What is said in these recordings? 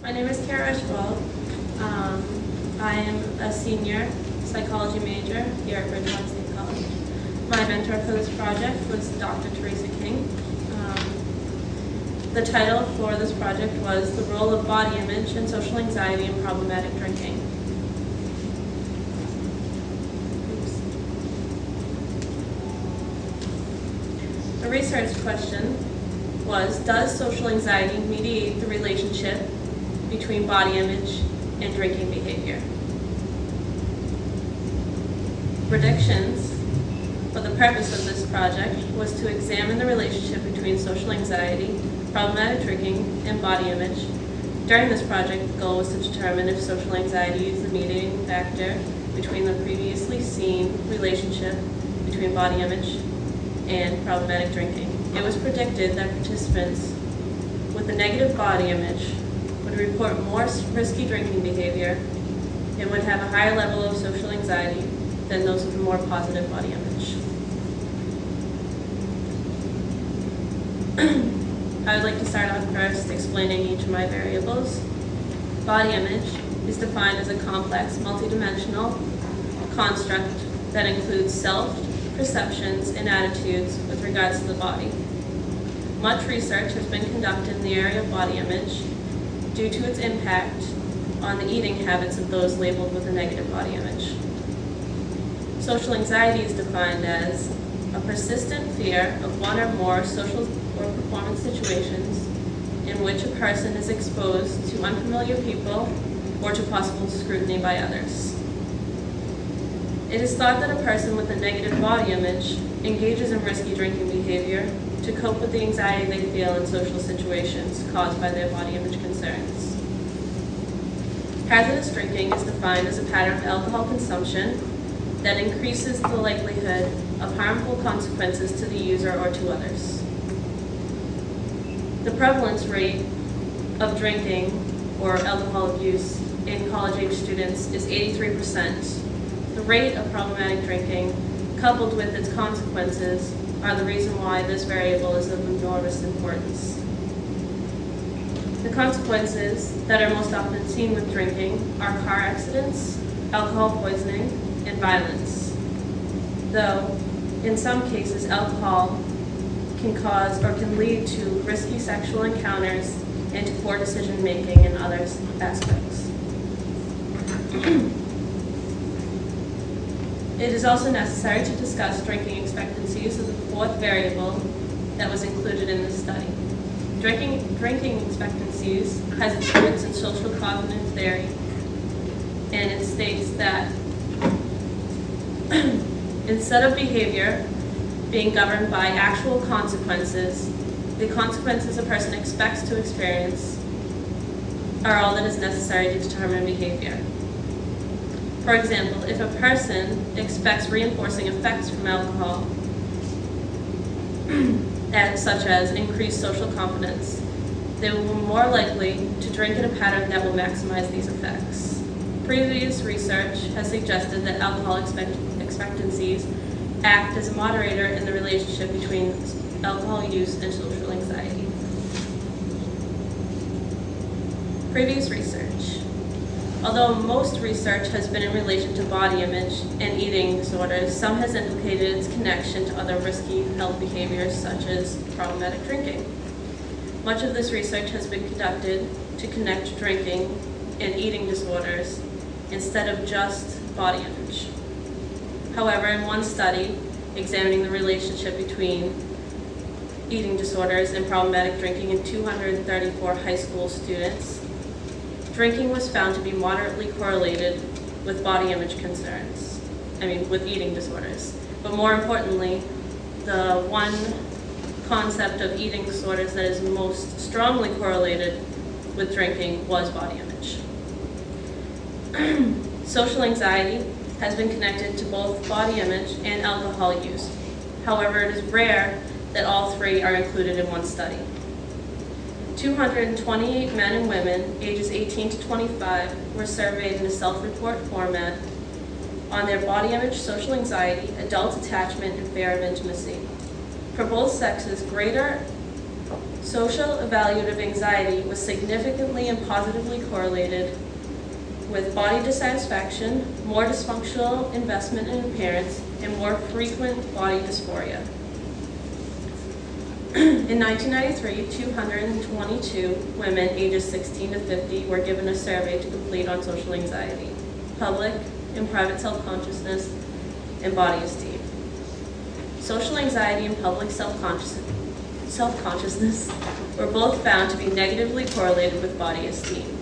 My name is Archibald. I am a senior psychology major here at Bridgewater State College. My mentor for this project was Dr. Teresa King. The title for this project was The Role of Body Image in Social Anxiety and Problematic Drinking. The research question was, does social anxiety mediate the relationship between body image and drinking behavior? Predictions for the purpose of this project was to examine the relationship between social anxiety, problematic drinking, and body image. During this project, the goal was to determine if social anxiety is the mediating factor between the previously seen relationship between body image and problematic drinking. It was predicted that participants with a negative body image would report more risky drinking behavior and would have a higher level of social anxiety than those with a more positive body image. I would like to start off first explaining each of my variables. Body image is defined as a complex, multidimensional construct that includes self-perceptions and attitudes with regards to the body. Much research has been conducted in the area of body image due to its impact on the eating habits of those labeled with a negative body image. Social anxiety is defined as a persistent fear of one or more social or performance situations in which a person is exposed to unfamiliar people or to possible scrutiny by others. It is thought that a person with a negative body image engages in risky drinking behavior to cope with the anxiety they feel in social situations caused by their body image concerns. Hazardous drinking is defined as a pattern of alcohol consumption that increases the likelihood of harmful consequences to the user or to others. The prevalence rate of drinking or alcohol abuse in college-age students is 83%. The rate of problematic drinking, coupled with its consequences, are the reason why this variable is of enormous importance. The consequences that are most often seen with drinking are car accidents, alcohol poisoning, and violence. Though, in some cases, alcohol can cause or can lead to risky sexual encounters and to poor decision-making in other aspects. It is also necessary to discuss drinking expectancies as the fourth variable that was included in this study. Drinking expectancies has its roots in social cognitive theory, and it states that instead of behavior being governed by actual consequences, the consequences a person expects to experience are all that is necessary to determine behavior. For example, if a person expects reinforcing effects from alcohol, such as increased social confidence, they will be more likely to drink in a pattern that will maximize these effects. Previous research has suggested that alcohol expectancies act as a moderator in the relationship between alcohol use and social anxiety. Previous research. Although most research has been in relation to body image and eating disorders, some has implicated its connection to other risky health behaviors such as problematic drinking. Much of this research has been conducted to connect drinking and eating disorders instead of just body image. However, in one study examining the relationship between eating disorders and problematic drinking in 234 high school students, drinking was found to be moderately correlated with body image concerns, with eating disorders. But more importantly, the one concept of eating disorders that is most strongly correlated with drinking was body image. Social anxiety has been connected to both body image and alcohol use. However, it is rare that all three are included in one study. 228 men and women, ages 18 to 25, were surveyed in a self-report format on their body image, social anxiety, adult attachment, and fear of intimacy. For both sexes, greater Social evaluative anxiety was significantly and positively correlated with body dissatisfaction, more dysfunctional investment in appearance, and more frequent body dysphoria. In 1993, 222 women ages 16 to 50 were given a survey to complete on social anxiety, public and private self-consciousness, and body esteem. Social anxiety and public self-consciousness were both found to be negatively correlated with body esteem.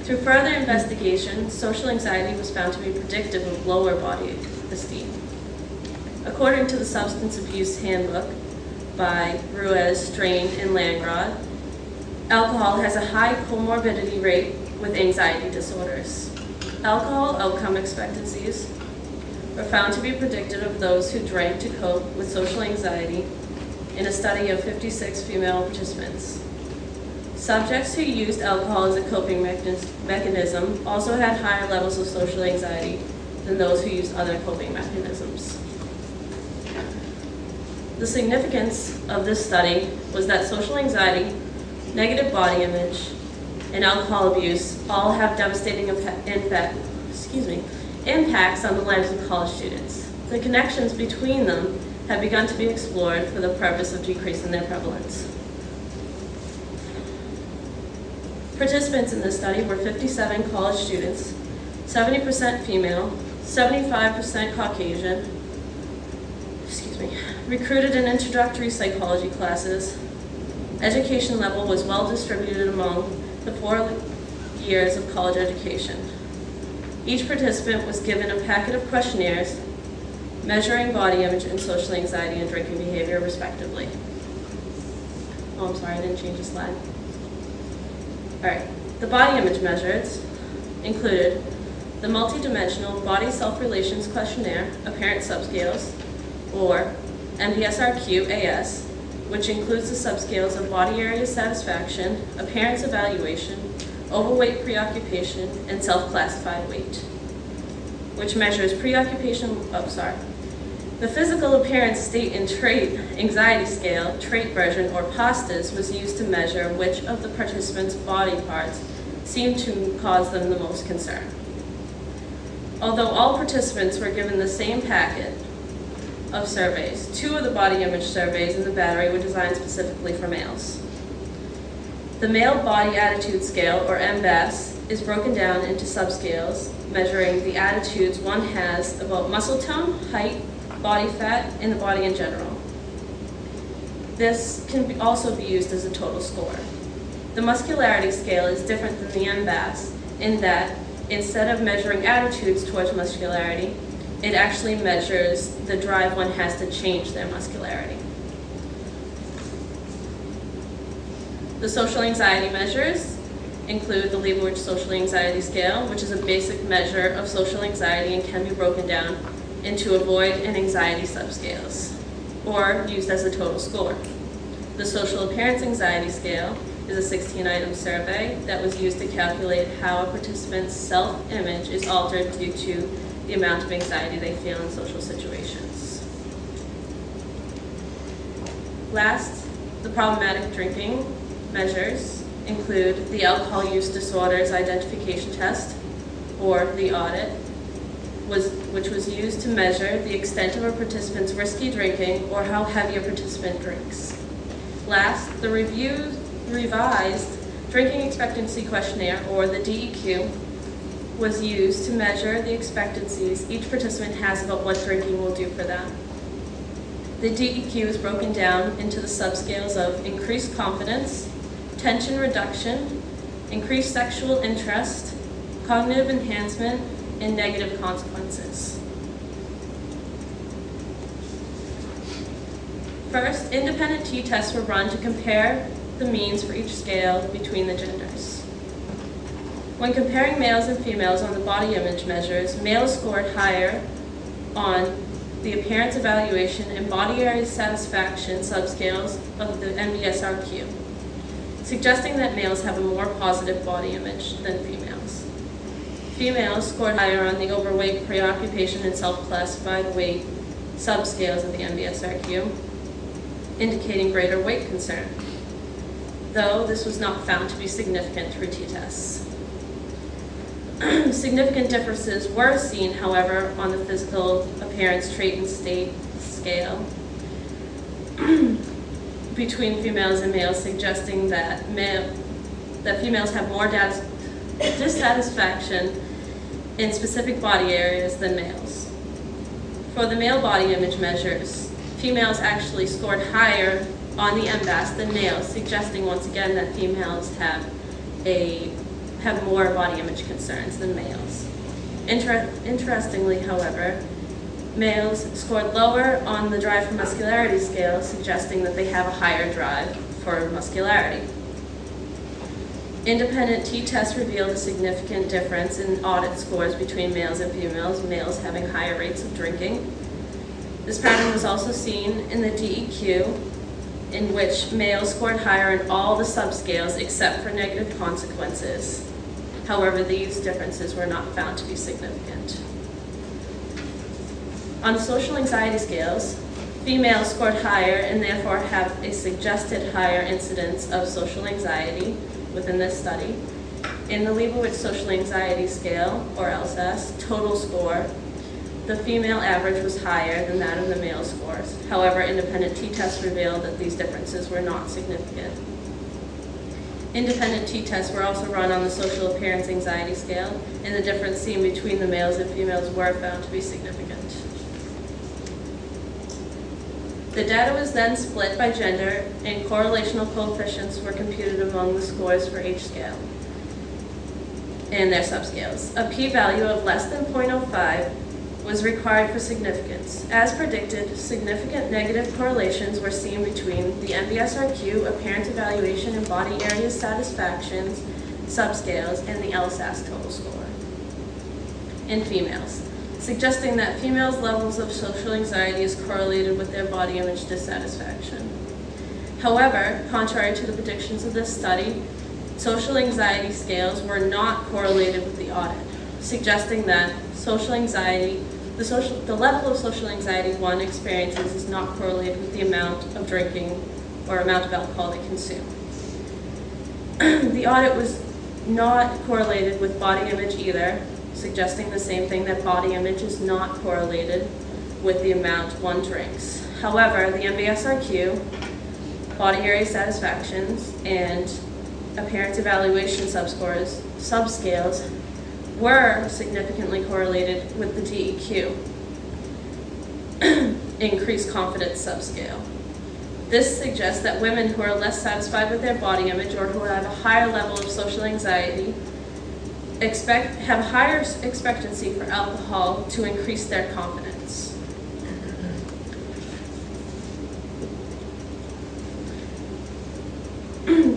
Through further investigation, social anxiety was found to be predictive of lower body esteem. According to the Substance Abuse Handbook by Ruiz, Strain, and Landgrad, alcohol has a high comorbidity rate with anxiety disorders. Alcohol outcome expectancies were found to be predictive of those who drank to cope with social anxiety in a study of 56 female participants. Subjects who used alcohol as a coping mechanism also had higher levels of social anxiety than those who used other coping mechanisms. The significance of this study was that social anxiety, negative body image, and alcohol abuse all have devastating impacts on the lives of college students. The connections between them have begun to be explored for the purpose of decreasing their prevalence. Participants in this study were 57 college students, 70% female, 75% Caucasian, recruited in introductory psychology classes. Education level was well distributed among the 4 years of college education. Each participant was given a packet of questionnaires measuring body image and social anxiety and drinking behavior, respectively. Oh, I'm sorry, I didn't change the slide. All right, the body image measures included the multidimensional body self-relations questionnaire, appearance subscales, or MBSRQ-AS, which includes the subscales of body area satisfaction, appearance evaluation, overweight preoccupation, and self-classified weight, which measures the physical appearance state and trait anxiety scale, trait version, or PASTAs was used to measure which of the participants' body parts seemed to cause them the most concern. Although all participants were given the same packet of surveys, 2 of the body image surveys in the battery were designed specifically for males. The Male Body Attitude Scale, or MBAS, is broken down into subscales measuring the attitudes one has about muscle tone, height, body fat, and the body in general. This can also be used as a total score. The muscularity scale is different than the MBAS in that instead of measuring attitudes towards muscularity, it actually measures the drive one has to change their muscularity. The social anxiety measures include the Leibowitz Social Anxiety Scale, which is a basic measure of social anxiety and can be broken down into avoid and anxiety subscales, or used as a total score. The Social Appearance Anxiety Scale is a 16-item survey that was used to calculate how a participant's self-image is altered due to the amount of anxiety they feel in social situations. Last, the problematic drinking measures include the Alcohol Use Disorders Identification Test, or the audit, which was used to measure the extent of a participant's risky drinking or how heavy a participant drinks. Last, the revised Drinking Expectancy Questionnaire, or the DEQ, was used to measure the expectancies each participant has about what drinking will do for them. The DEQ is broken down into the subscales of increased confidence, tension reduction, increased sexual interest, cognitive enhancement, and negative consequences. First, independent t-tests were run to compare the means for each scale between the genders. When comparing males and females on the body image measures, males scored higher on the appearance evaluation and body area satisfaction subscales of the MBSRQ, suggesting that males have a more positive body image than females. Females scored higher on the overweight preoccupation and self-classified weight subscales of the MBSRQ, indicating greater weight concern. though this was not found to be significant through t-tests. Significant differences were seen, however, on the physical appearance trait and state scale between females and males, suggesting that females have more dissatisfaction in specific body areas than males. For the male body image measures, females actually scored higher on the MBAS than males, suggesting once again that females have more body image concerns than males. Interestingly, however, males scored lower on the drive for muscularity scale, suggesting that they have a higher drive for muscularity. Independent t-tests revealed a significant difference in audit scores between males and females, males having higher rates of drinking. This pattern was also seen in the DEQ, in which males scored higher in all the subscales except for negative consequences. However, these differences were not found to be significant. On social anxiety scales, females scored higher and therefore have a suggested higher incidence of social anxiety within this study. In the Leibowitz Social Anxiety Scale, or LSAS, total score, the female average was higher than that of the male scores. However, independent t-tests revealed that these differences were not significant. Independent t-tests were also run on the Social Appearance Anxiety Scale, and the difference seen between the males and females were found to be significant. The data was then split by gender, and correlational coefficients were computed among the scores for each scale and their subscales. A p-value of less than 0.05 was required for significance. As predicted, significant negative correlations were seen between the MBSRQ, Appearance Evaluation and Body Area Satisfactions subscales, and the LSAS total score in females, suggesting that females' levels of social anxiety is correlated with their body image dissatisfaction. However, contrary to the predictions of this study, social anxiety scales were not correlated with the audit, suggesting that social anxiety, the level of social anxiety one experiences is not correlated with the amount of drinking or amount of alcohol they consume. The audit was not correlated with body image either, suggesting the same thing, that body image is not correlated with the amount one drinks. However, the MBSRQ, body area satisfactions, and appearance evaluation subscales were significantly correlated with the DEQ, increased confidence subscale. This suggests that women who are less satisfied with their body image or who have a higher level of social anxiety have higher expectancy for alcohol to increase their confidence.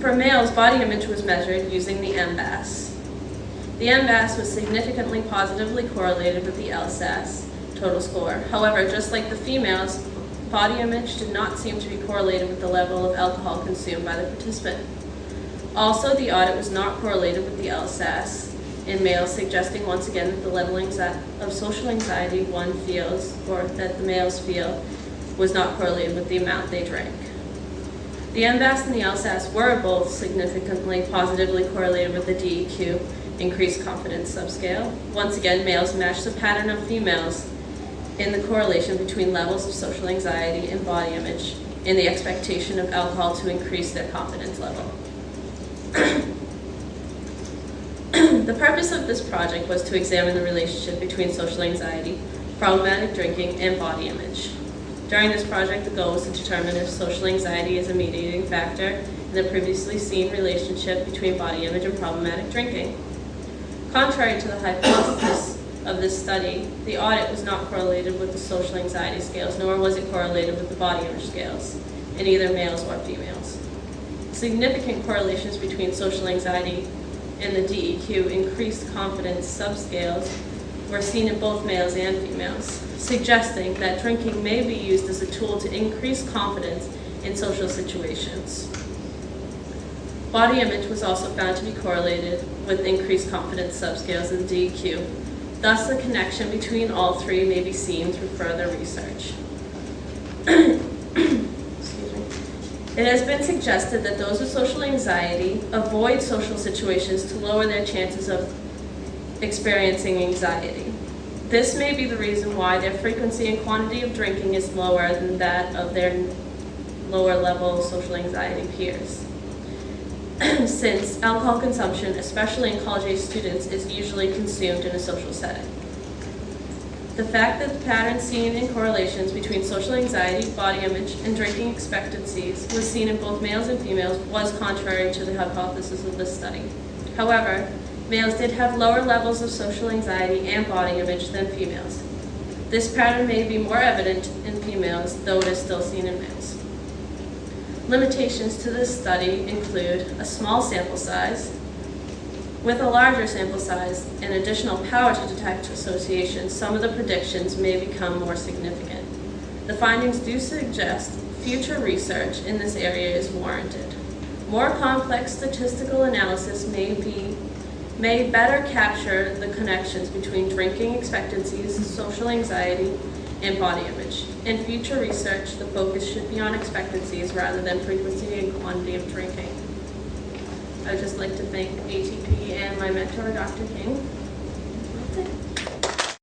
For males, body image was measured using the MBAS. The MBAS was significantly positively correlated with the LSAS total score. However, just like the females, body image did not seem to be correlated with the level of alcohol consumed by the participant. Also, the audit was not correlated with the LSAS in males, suggesting once again that the level of social anxiety one feels, or that the males feel, was not correlated with the amount they drank. The MBAS and the LSAS were both significantly positively correlated with the DEQ, increased confidence subscale. Once again, males matched the pattern of females in the correlation between levels of social anxiety and body image and the expectation of alcohol to increase their confidence level. The purpose of this project was to examine the relationship between social anxiety, problematic drinking, and body image. During this project, the goal was to determine if social anxiety is a mediating factor in the previously seen relationship between body image and problematic drinking. Contrary to the hypothesis of this study, the audit was not correlated with the social anxiety scales, nor was it correlated with the body image scales in either males or females. Significant correlations between social anxiety and the DEQ increased confidence subscales were seen in both males and females, suggesting that drinking may be used as a tool to increase confidence in social situations. Body image was also found to be correlated with increased confidence subscales in DEQ. Thus, the connection between all three may be seen through further research. Excuse me. It has been suggested that those with social anxiety avoid social situations to lower their chances of experiencing anxiety. This may be the reason why their frequency and quantity of drinking is lower than that of their lower level social anxiety peers. Since alcohol consumption, especially in college-age students, is usually consumed in a social setting. The fact that the patterns seen in correlations between social anxiety, body image, and drinking expectancies was seen in both males and females was contrary to the hypothesis of this study. However, males did have lower levels of social anxiety and body image than females. This pattern may be more evident in females, though it is still seen in males. Limitations to this study include a small sample size. With a larger sample size and additional power to detect associations, some of the predictions may become more significant. The findings do suggest future research in this area is warranted. More complex statistical analysis may better capture the connections between drinking expectancies, social anxiety, and body image. In future research, the focus should be on expectancies rather than frequency and quantity of drinking. I would just like to thank ATP and my mentor, Dr. King. That's it.